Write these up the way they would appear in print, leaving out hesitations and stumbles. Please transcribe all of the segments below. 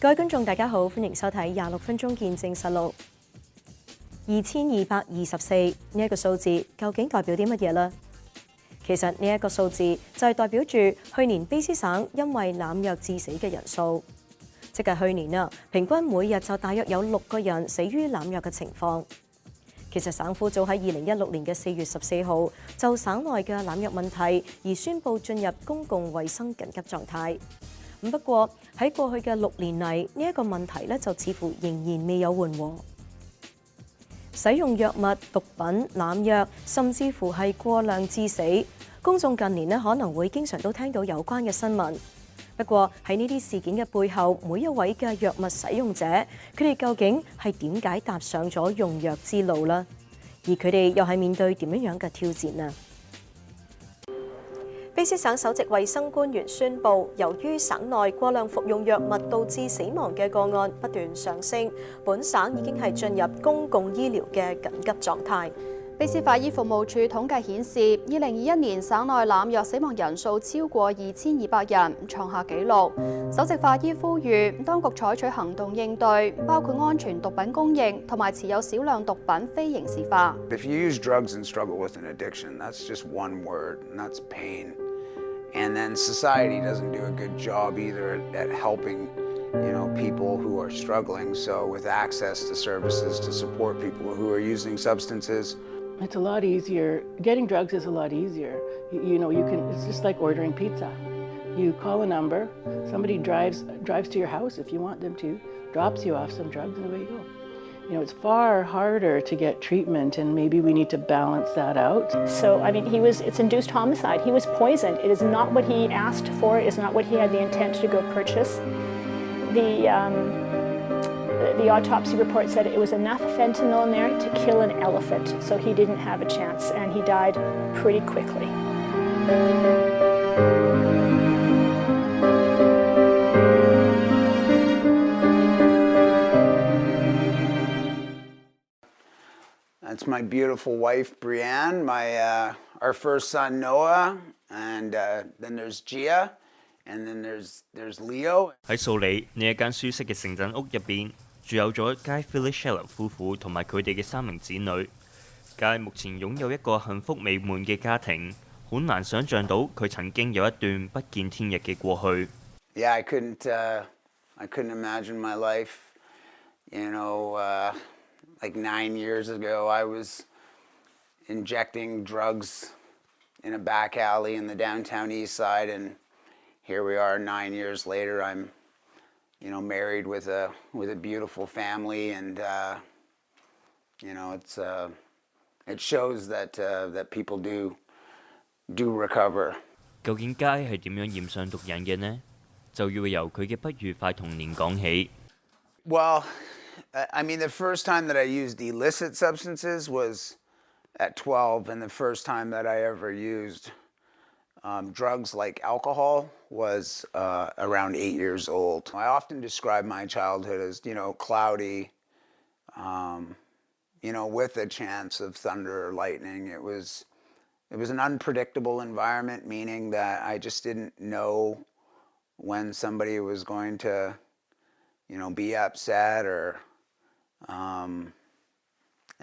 各位觀眾大家好，歡迎收睇26分鐘見證實錄。2224呢一個數字究竟代表啲乜嘢呢？其實呢一個數字就係代表住去年卑詩省因為濫藥致死嘅人數，即係去年平均每日就大約有6個人死於濫藥嘅情況。其實省府早喺2016年嘅4月14號就省內嘅濫藥問題而宣布進入公共衛生緊急狀態。不過喺過去嘅6年嚟，呢一個問題就似乎仍然未有緩和。使用藥物、毒品、濫藥，甚至乎係過量致死，公眾近年可能會經常都聽到有關嘅新聞。不過喺呢啲事件嘅背後，每一位嘅藥物使用者，佢哋究竟係點解踏上咗用藥之路呢？而佢哋又係面對點樣嘅挑戰呢？卑詩省首席衛生官員宣布，由於省內過量服用藥物導致死亡嘅個案不斷上升，本省已經係進入公共醫療嘅緊急狀態。卑詩法醫服務處統計顯示，2021年省內濫藥死亡人數超過2200人，創下紀錄。首席法醫呼籲當局採取行動應對，包括安全毒品供應同埋持有少量毒品非刑事化。If you use drugs and struggle with an addiction, that's just one word, and that's pain. And then society doesn't do a good job either at helping, people who are struggling. So with access to services to support people who are using substances. It's a lot easier. Getting drugs is a lot easier. You can. It's just like ordering pizza. You call a number. Somebody drives to your house if you want them to, drops you off some drugs, and away you go. It's far harder to get treatment, and maybe we need to balance that out. So, it's induced homicide. He was poisoned. It is not what he asked for. It is not what he had the intent to go purchase. The autopsy report said it was enough fentanyl in there to kill an elephant. So he didn't have a chance, and he died pretty quickly. That's my beautiful wife, Brianne, our first son, Noah, and then there's Gia, and then there's Leo. 喺素里呢一間舒適嘅城鎮屋入邊，住有咗佳 Fairchild 夫婦同埋佢哋嘅3名子女。佳目前擁有一個幸福美滿嘅家庭，好難想像到佢曾經有一段不見天日嘅過去。Yeah, I couldn't imagine my life, like 9 years ago, I was injecting drugs in a back alley in the downtown east side, and here we are 9 years later. I'm, married with a beautiful family, and it shows that people do recover. 究竟佳係點樣染上毒癮嘅呢？就要由佢嘅不愉快童年講起。Well, the first time that I used illicit substances was at 12, and the first time that I ever used drugs like alcohol was around 8 years old. I often describe my childhood as, cloudy, with a chance of thunder or lightning. It was an unpredictable environment, meaning that I just didn't know when somebody was going to, be upset or and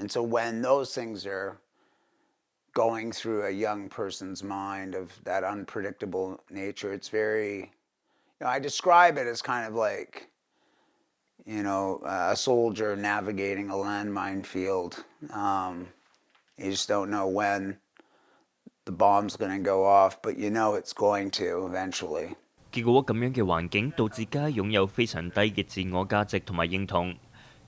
so when those things are going through a young person's mind of that unpredictable nature, it's very, I describe it as kind of like, a soldier navigating a landmine field. You just don't know when the bomb's going to go off, but it's going to eventually. 結果咁樣嘅環境導致佳擁有非常低嘅自我價值同埋認同。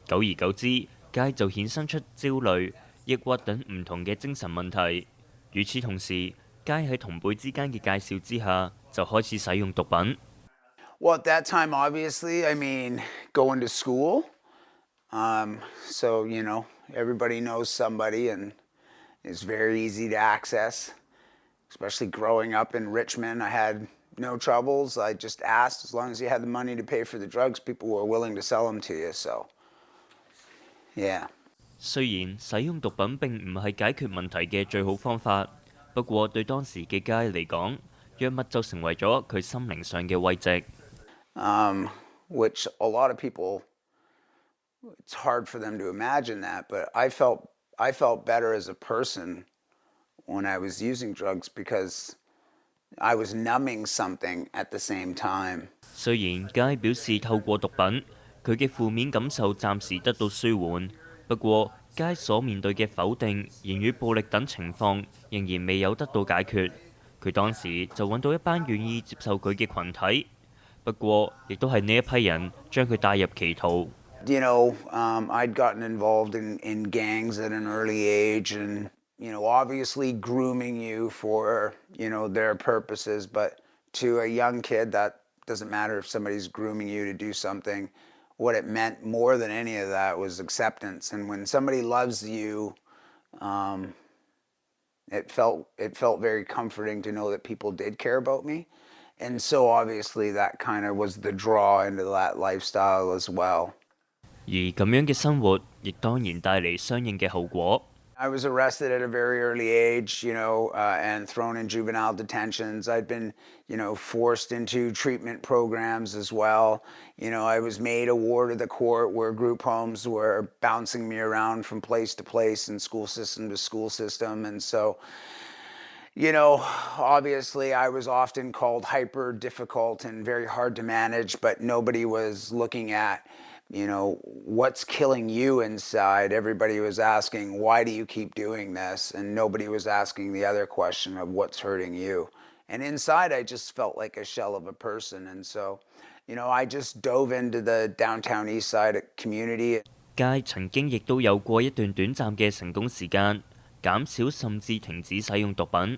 久而久之，佳就衍生出焦慮、抑鬱等唔同嘅精神問題。與此同時，佳喺同輩之間嘅介紹之下，就開始使用毒品。Well, at that time, obviously, going to school. So, everybody knows somebody, and it's very easy to access. Especially growing up in Richmond, I had no troubles. I just asked, as long as you had the money to pay for the drugs, people were willing to sell them to you. So, yeah. 雖然使用毒品並唔係解決問題嘅最好方法，不過對當時嘅佳嚟講，藥物就成為咗佢心靈上嘅慰藉。which a lot of people, it's hard for them to imagine that, but I felt better as a person when I was using drugs because I was numbing something at the same time. 雖然佳表示透過毒品，佢嘅負面感受暫時得到舒緩，不過佳所面對嘅否定、言語暴力等情況仍然未有得到解決。佢當時就揾到一班願意接受佢嘅群體，不過亦都係呢一批人將佢帶入歧途。You know, I'd gotten involved in gangs at an early age and, you know, obviously grooming you for, you know, their purposes. But to a young kid, that doesn't matter if somebody's grooming you to do something. What it meant more than any of that was acceptance. And when somebody loves you, it felt very comforting to know that people did care about me. And so obviously that kind of was the draw into that lifestyle as well. 而咁樣嘅生活，亦當然帶嚟相應嘅後果。I was arrested at a very early age, you know, and thrown in juvenile detentions. I'd been, you know, forced into treatment programs as well. You know, I was made a ward of the court where group homes were bouncing me around from place to place and school system to school system. And so, you know, obviously I was often called hyper difficult and very hard to manage, but nobody was looking at, you know, what's killing you inside. Everybody was asking, why do you keep doing this? And nobody was asking the other question of what's hurting you. And inside, I just felt like a shell of a person. And so, you know, I just dove into the downtown east side community. 佳曾經亦都有過一段短暫嘅成功時間，減少甚至停止使用毒品。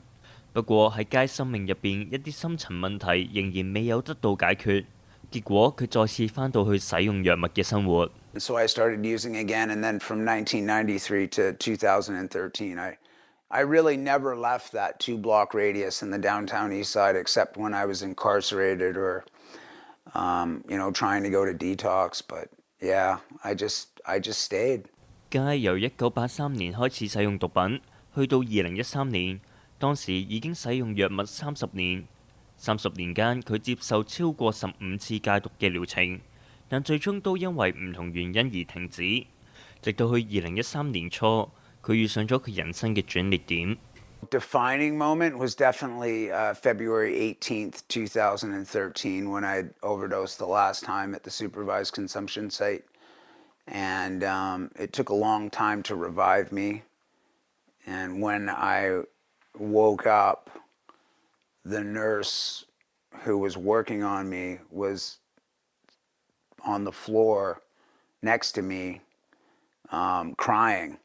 不過喺佳生命入邊一啲深層問題仍然未有得到解決。結果佢再次返到去使用藥物嘅生活。So I started using again, and then from 1993 to 2013, I really never left that 2-block radius in the downtown east side, except when I was incarcerated or, you know, trying to go to detox. But yeah, I just stayed. 佳由1983年開始使用毒品，去到2013年，當時已經使用藥物30年。30年間，佢接受超過15次戒毒嘅療程，但最終都因為唔同原因而停止。直到去2013年初，佢遇上咗佢人生嘅轉捩點。Defining moment was definitely February 18th, 2013, when I overdosed the last time at the supervised consumption site. And it took a long time to revive me. And when I woke up, the nurse who was working on me was on the floor next to me, crying.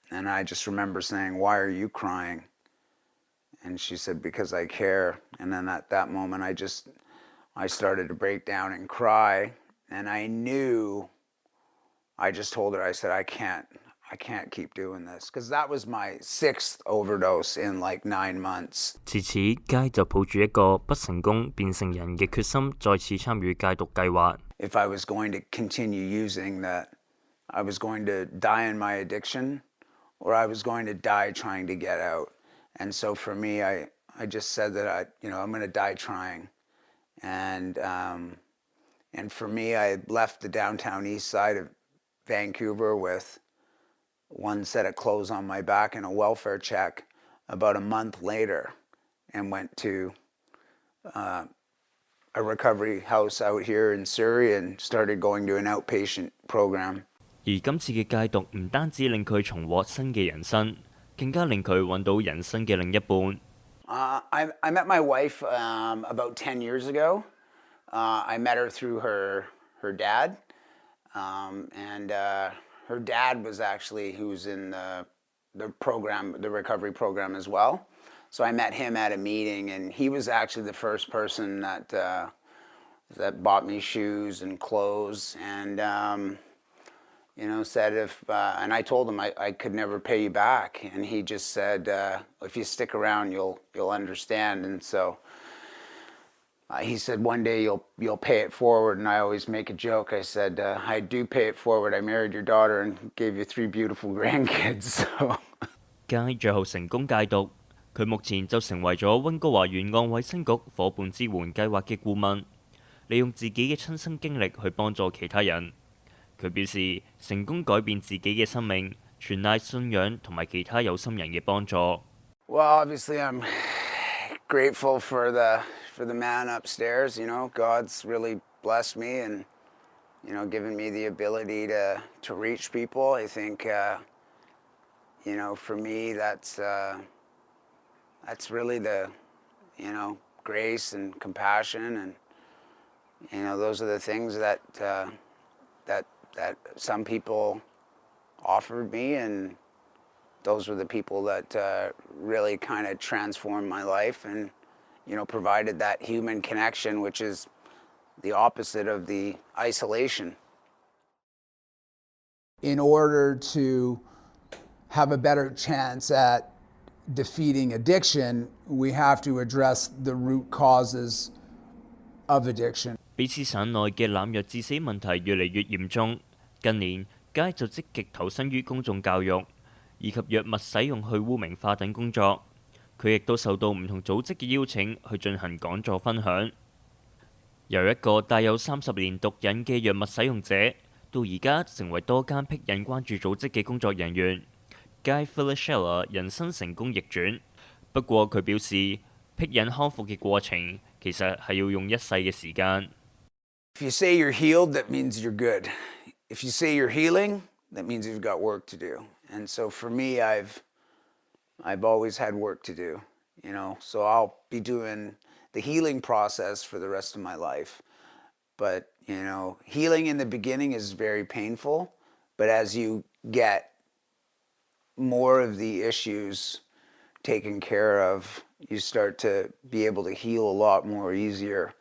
And I just remember saying, "Why are you crying?" And she said, "Because I care." And then at that moment, I started to break down and cry. And I just told her, I said, I can't keep doing this, because that was my 6th overdose in like 9 months. 自此，佳就抱住一個不成功變成人嘅決心，再次參與戒毒計劃。If I was going to continue using that, I was going to die in my addiction, or I was going to die trying to get out. And so for me, I just said that I'm going to die trying. And for me, I left the downtown east side of Vancouver with one set of clothes on my back and a welfare check about a month later, and went to a recovery house out here in Surrey and started going to an outpatient program. 而今次嘅戒毒唔單止令佢重獲新嘅人生，更加令佢揾到人生嘅另一半。I met my wife about 10 years ago. I met her through her dad, and her dad was actually who's in the program, the recovery program as well. So I met him at a meeting, and he was actually the first person that bought me shoes and clothes, and said and I told him I could never pay you back, and he just said, if you stick around, you'll understand. And so he said, one day you'll pay it forward. And I always make a joke. I said, I do pay it forward. I married your daughter and gave you 3 beautiful grandkids. So 佳最後成功戒毒，佢目前就成為咗溫哥華沿岸衛生局伙伴支援計劃嘅顧問。呢利用自己嘅親身經歷去幫助其他人。佢表示，成功改變自己嘅生命，全賴信仰同埋其他有心人嘅幫助。Well, obviously, I'm grateful for the man upstairs. You know, God's really blessed me and given me the ability to reach people. I think for me, that's really the grace and compassion, and those are the things that some people offered me, and those were the people that really kind of transformed my life and provided that human connection, which is the opposite of the isolation. In order to have a better chance at defeating addiction, we have to address the root causes of addiction. 卑詩省內嘅濫藥致死問題越嚟越嚴重，近年街就積極投身於公眾教育，以及藥物使用去污名化等工作。佢亦都受到唔同組織嘅邀請去進行講座分享。由一個帶有30年毒癮嘅藥物使用者，到而家成為多間癖癮關注組織嘅工作人員，街 Fairchild 人生成功逆轉。不過佢表示，癖癮康復嘅過程其實係要用一世嘅時間。If you say you're healed, that means you're good. If you say you're healing, that means you've got work to do. And so for me, I've always had work to do, so I'll be doing the healing process for the rest of my life. But, healing in the beginning is very painful, but as you get more of the issues taken care of, you start to be able to heal a lot more easier,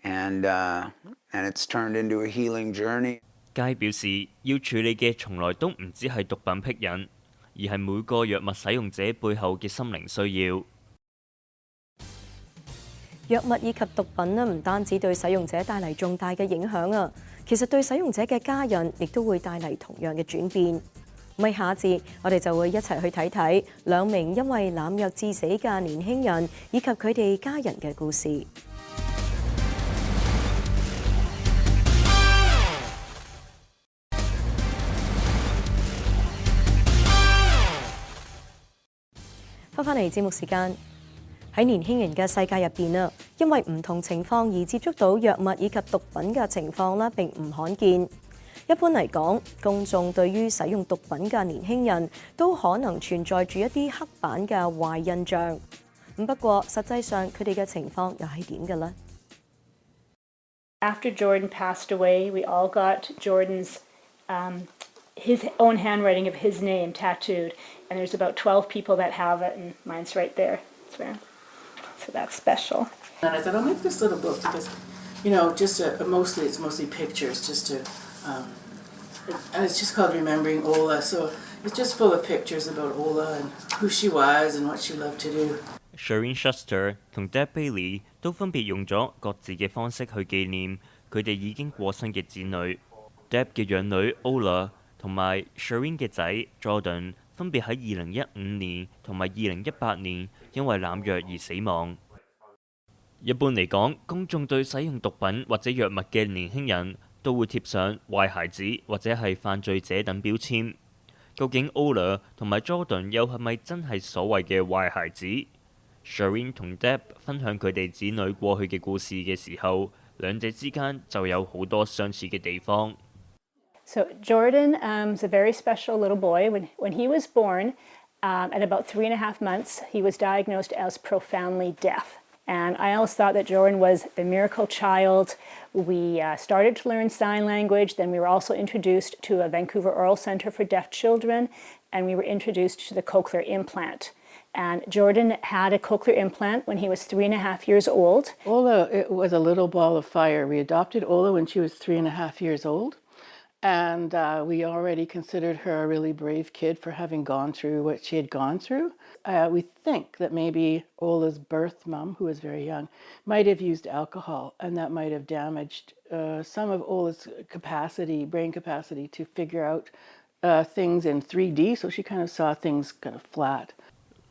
and it's turned into a healing journey. 街表示，要處理嘅從來都唔只係毒品癖癮，而係每個藥物使用者背後嘅心靈需要。藥物以及毒品呢，唔單止對使用者帶嚟重大嘅影響啊，其實對使用者嘅家人亦都會帶嚟同樣嘅轉變。咁喺下一節，我哋就會一齊去睇睇兩名因為濫藥致死嘅年輕人以及佢哋家人嘅故事。翻嚟節目時間，喺年輕人嘅世界入邊啊，因為唔同情況而接觸到藥物以及毒品嘅情況啦，並唔罕見。一般嚟講，公眾對於使用毒品嘅年輕人都可能存在住一啲刻板嘅壞印象。不過實際上佢哋嘅情況又係點嘅呢？ After Jordan passed away, we all got Jordan's his own handwriting of his name tattooed, and there's about 12 people that have it, and mine's right there. So that's special. And I thought I'll make this little book because, just it's mostly pictures, just to, and it's just called Remembering Ola. So it's just full of pictures about Ola and who she was and what she loved to do. Shireen Shuster 同 Deb Bailey 都分別用咗各自嘅方式去紀念佢哋已經過身嘅子女。Deb 嘅養女 Ola 同埋 Shireen 嘅仔 Jordan 分別喺2015年同埋2018年因為濫藥而死亡。一般嚟講，公眾對使用毒品或者藥物嘅年輕人都會貼上壞孩子或者係犯罪者等標籤。究竟 Ola 同埋 Jordan 又係咪真係所謂嘅壞孩子？ Shireen 同 Deb 分享佢哋子女過去嘅故事嘅時候，兩者之間就有好多相似嘅地方。So Jordan is a very special little boy. When he was born, at about 3.5 months, he was diagnosed as profoundly deaf. And I always thought that Jordan was the miracle child. We started to learn sign language. Then we were also introduced to a Vancouver Oral Center for Deaf Children, and we were introduced to the cochlear implant. And Jordan had a cochlear implant when he was 3.5 years old. Ola, it was a little ball of fire. We adopted Ola when she was 3.5 years old. And we already considered her a really brave kid for having gone through what she had gone through. We think that maybe Ola's birth mom, who was very young, might have used alcohol, and that might have damaged some of Ola's brain capacity to figure out things in 3D, so she kind of saw things kind of flat.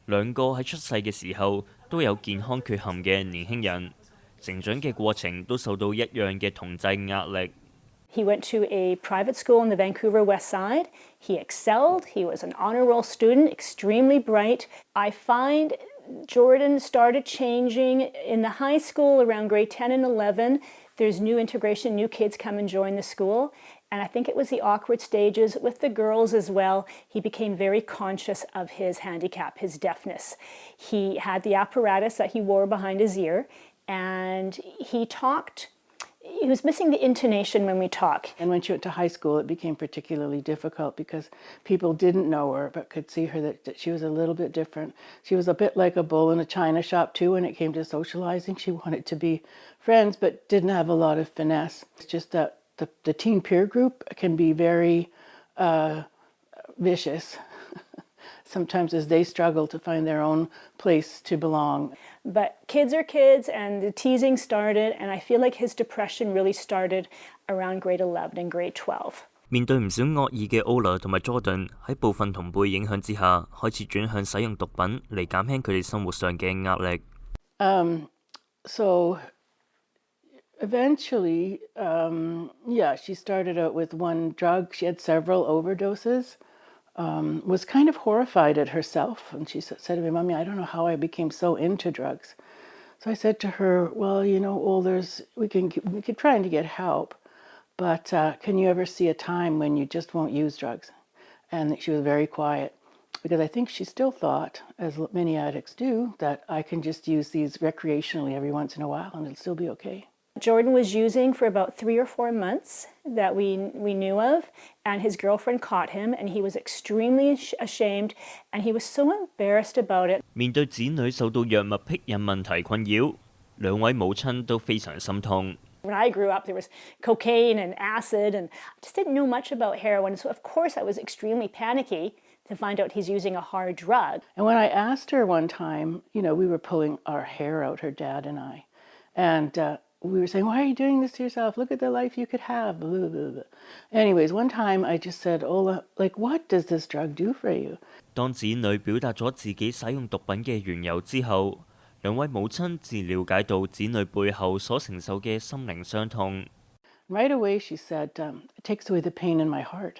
兩個喺出世嘅時候都有健康缺陷嘅年輕人，成長嘅過程都受到一樣嘅同儕壓力。He went to a private school in the Vancouver West Side. He excelled. He was an honor roll student, extremely bright. I find Jordan started changing in the high school around grade 10 and 11. There's new integration, new kids come and join the school. And I think it was the awkward stages with the girls as well. He became very conscious of his handicap, his deafness. He had the apparatus that he wore behind his ear, and he was missing the intonation when we talk. And when she went to high school, it became particularly difficult because people didn't know her but could see her that she was a little bit different. She was a bit like a bull in a china shop too when it came to socializing. She wanted to be friends but didn't have a lot of finesse. It's just that the teen peer group can be very vicious sometimes as they struggle to find their own place to belong. But kids are kids, and the teasing started, and I feel like his depression really started around grade 11 and grade 12. 面對唔少惡意嘅 Ola 同埋 Jordan 喺部分同輩影響之下，開始轉向使用毒品嚟減輕佢哋生活上嘅壓力。So eventually, she started out with one drug. She had several overdoses. Was kind of horrified at herself. And she said to me, "Mommy, I don't know how I became so into drugs." So I said to her, "Well, we could try to get help, but can you ever see a time when you just won't use drugs?" And she was very quiet because I think she still thought, as many addicts do, that I can just use these recreationally every once in a while and it'll still be okay. Jordan was using for about 3 or 4 months that we knew of, and his girlfriend caught him, and he was extremely ashamed, and he was so embarrassed about it. 面對子女受到藥物癖癮問題困擾，兩位母親都非常心痛。When I grew up, there was cocaine and acid, and I just didn't know much about heroin, so of course I was extremely panicky to find out he's using a hard drug. And when I asked her one time, we were pulling our hair out, her dad and I, and we were saying, "Why are you doing this to yourself? Look at the life you could have." Blah, blah, blah. Anyways, one time I just said, "Ola, what does this drug do for you?" 當子女表達咗自己使用毒品嘅緣由之後，兩位母親自了解到子女背後所承受嘅心靈傷痛。Right away, she said, "It takes away the pain in my heart."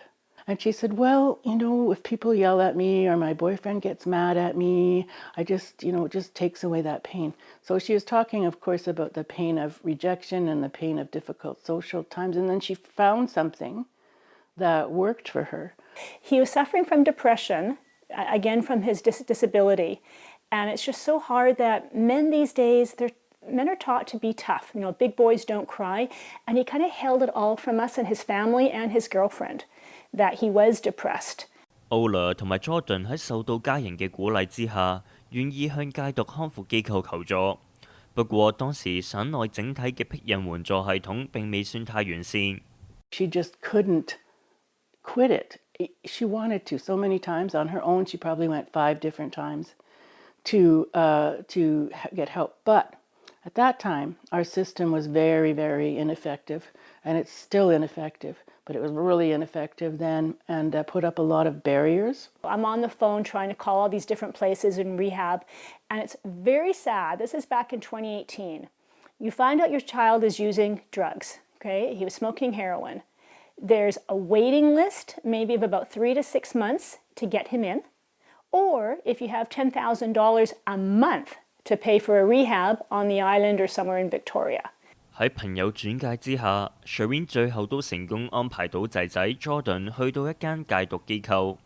And she said, "Well, if people yell at me or my boyfriend gets mad at me, I just, it just takes away that pain." So she was talking, of course, about the pain of rejection and the pain of difficult social times. And then she found something that worked for her. He was suffering from depression, again from his disability. And it's just so hard that men these days, men are taught to be tough. Big boys don't cry. And he kind of held it all from us and his family and his girlfriend, that he was depressed. Ola 同埋 Jordan 喺受到家人嘅鼓勵之下，願意向戒毒康復機構求助。不過當時省內整體嘅癖癮援助系統並未算太完善。She just couldn't quit it. She wanted to so many times. On her own, she probably went 5 different times to get help. But at that time, our system was very, very ineffective, and it's still ineffective. But it was really ineffective then and put up a lot of barriers. I'm on the phone trying to call all these different places in rehab, and it's very sad. This is back in 2018. You find out your child is using drugs, okay? He was smoking heroin. There's a waiting list, maybe of about 3 to 6 months to get him in. Or if you have $10,000 a month to pay for a rehab on the island or somewhere in Victoria. 喺朋友轉介之下 Shireen 最後都成功安排到仔仔 Jordan 去到一間戒毒機構，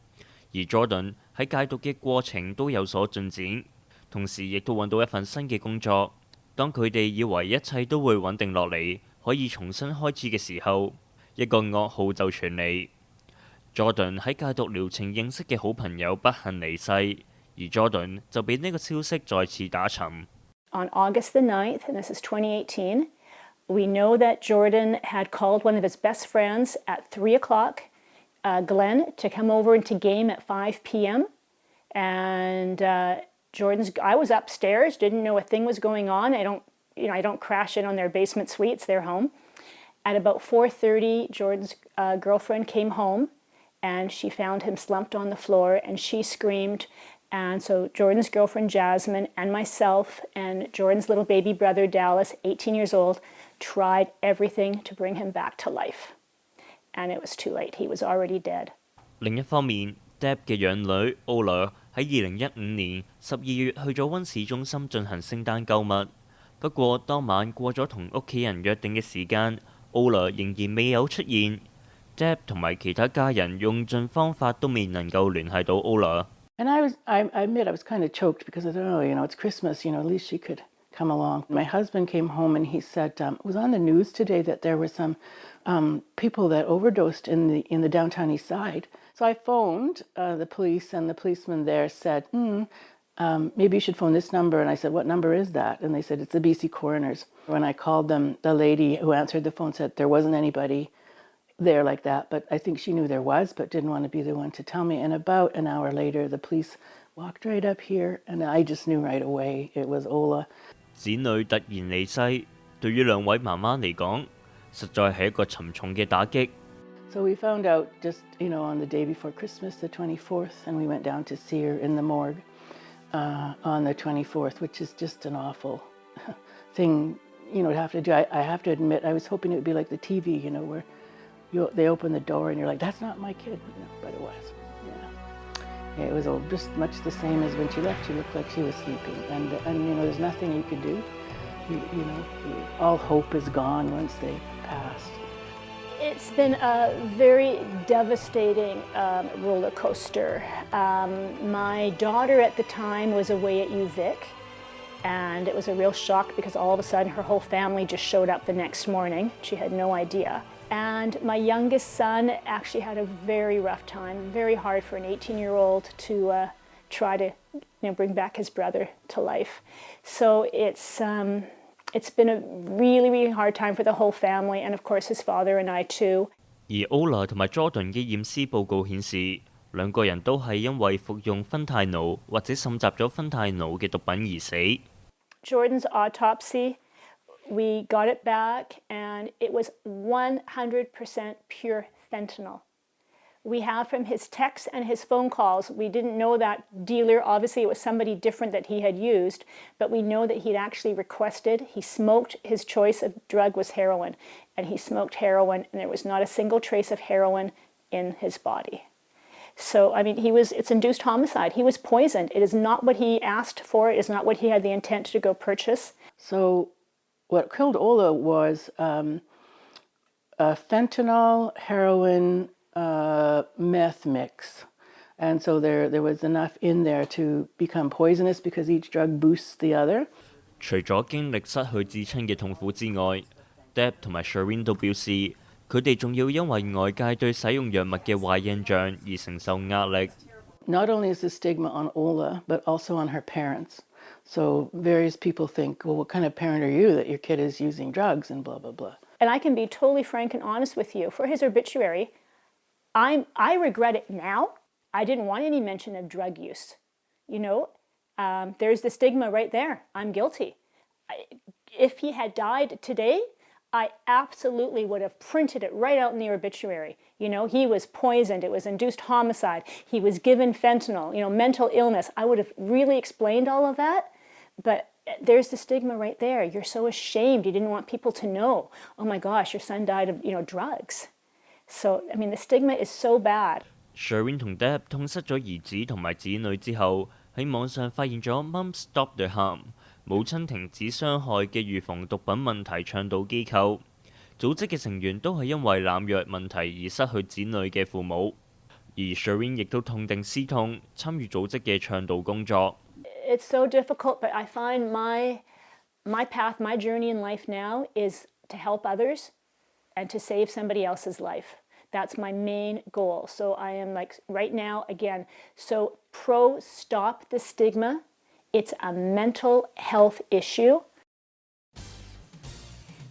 而 Jordan 喺戒毒嘅過程都有所進展，同時亦都揾到一份新嘅工作。當佢哋以為一切都會穩定落嚟，可以重新開始嘅時候，一個噩耗就傳嚟。Jordan 喺戒毒療程認識嘅好朋友不幸離世，而 Jordan 就俾呢個消息再次打沉。On August the 9th, and this is 2018, we know that Jordan had called one of his best friends at 3 o'clock, Glenn, to come over and to game at 5 p.m. And I was upstairs, didn't know a thing was going on. I don't crash in on their basement suite, it's their home. At about 4:30, Jordan's girlfriend came home, and she found him slumped on the floor, and she screamed, And so Jordan's girlfriend Jasmine and myself and Jordan's little baby brother Dallas, 18 years old, tried everything to bring him back to life. And it was too late. He was already dead. 另一方面 ，Deb 嘅養女 Ola 喺2015年12月去咗溫市中心進行聖誕購物。不過當晚過咗同屋企人約定嘅時間 ，Ola 仍然未有出現。Deb 同埋其他家人用盡方法都未能夠聯繫到 Ola。And I admit I was kind of choked because I don't know, it's Christmas, at least she could come along. My husband came home and he said, it was on the news today that there were some people that overdosed in the downtown east side. So I phoned the police, and the policeman there said, maybe you should phone this number. And I said, what number is that? And they said, it's the BC coroners. When I called them, the lady who answered the phone said there wasn't anybody there like that, but I think she knew there was, but didn't want to be the one to tell me. And about an hour later, the police walked right up here, and I just knew right away it was Ola. 子女突然離世，對於兩位媽媽嚟講，實在係一個沉重嘅打擊。So we found out just, on the day before Christmas, the 24th, and we went down to see her in the morgue on the 24th, which is just an awful thing, to have to do. I have to admit, I was hoping it would be like the TV, where they open the door and you're like, that's not my kid, but it was. Yeah, it was just much the same as when she left. She looked like she was sleeping, and there's nothing you could do. All hope is gone once they've passed. It's been a very devastating roller coaster. My daughter at the time was away at UVic, and it was a real shock because all of a sudden her whole family just showed up the next morning. She had no idea. And my youngest son actually had a very rough time, very hard for an 18-year-old to try to bring back his brother to life. So it's been a really, really hard time for the whole family, and of course his father and I too. 而 Ola 同埋 Jordan 嘅驗屍報告顯示，兩個人都係因為服用芬太奴或者滲雜咗芬太奴嘅毒品而死。Jordan's autopsy, we got it back, and it was 100% pure fentanyl. We have from his texts and his phone calls, we didn't know that dealer. Obviously, it was somebody different that he had used, but we know that he'd actually requested, he smoked, his choice of drug was heroin, and he smoked heroin, and there was not a single trace of heroin in his body. So, it's induced homicide. He was poisoned. It is not what he asked for. It is not what he had the intent to go purchase. So what killed Ola was fentanyl, heroin, meth mix. And so there was enough in there to become poisonous because each drug boosts the other. 除咗經歷失去至親嘅痛苦之外 ，Deb 同埋 Shireen 都表示，佢哋仲要因為外界對使用藥物嘅壞印象而承受壓力。Not only is the stigma on Ola, but also on her parents. So various people think, well, what kind of parent are you that your kid is using drugs and blah, blah, blah. And I can be totally frank and honest with you. For his obituary, I regret it now. I didn't want any mention of drug use. There's the stigma right there. I'm guilty. If he had died today, I absolutely would have printed it right out in the obituary. He was poisoned. It was induced homicide. He was given fentanyl, mental illness. I would have really explained all of that. But there's the stigma right there. You're so ashamed. You didn't want people to know. Oh my gosh, your son died of, drugs. So, the stigma is so bad. Shireen 同 Deb 痛失咗兒子同埋子女之後，喺網上發現咗 Mom Stop the Harm 母親停止傷害嘅預防毒品問題倡導機構。組織嘅成員都係因為濫藥問題而失去子女嘅父母，而 Shireen 亦都痛定思痛，參與組織嘅倡導工作。It's so difficult, but I find my path, my journey in life now is to help others and to save somebody else's life. That's my main goal. So I am right now, again, so pro stop the stigma. It's a mental health issue.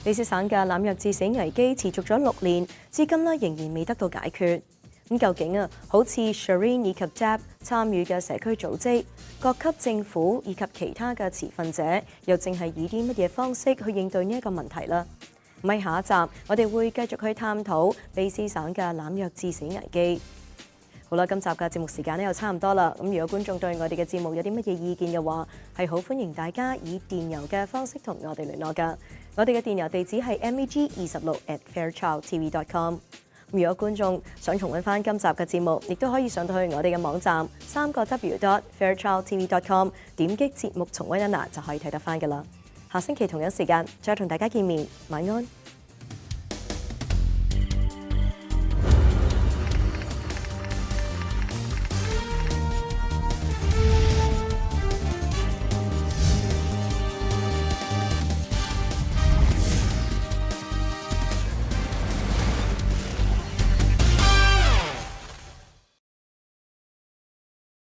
卑詩省嘅濫藥致死危機持續咗6年，至今仍然未得到解決。咁究竟好似 Shireen 以及 Deb 參與嘅社區組織、各級政府以及其他嘅持份者，又正係以啲乜嘢方式去應對呢一個問題啦？喺下一集，我哋會繼續去探討卑詩省嘅濫藥致死危機。好啦，今集嘅節目時間咧又差唔多啦。咁如果觀眾對我哋嘅節目有啲乜嘢意見嘅話，係好歡迎大家以電郵嘅方式同我哋聯絡㗎。我哋嘅電郵地址係 mag26@fairchildtv.com。如果觀眾想重溫翻今集嘅節目，亦都可以上到去我哋嘅網站3w.fairchildtv.com， 點擊節目重溫一欄就可以睇得翻㗎啦。下星期同樣時間再同大家見面，晚安。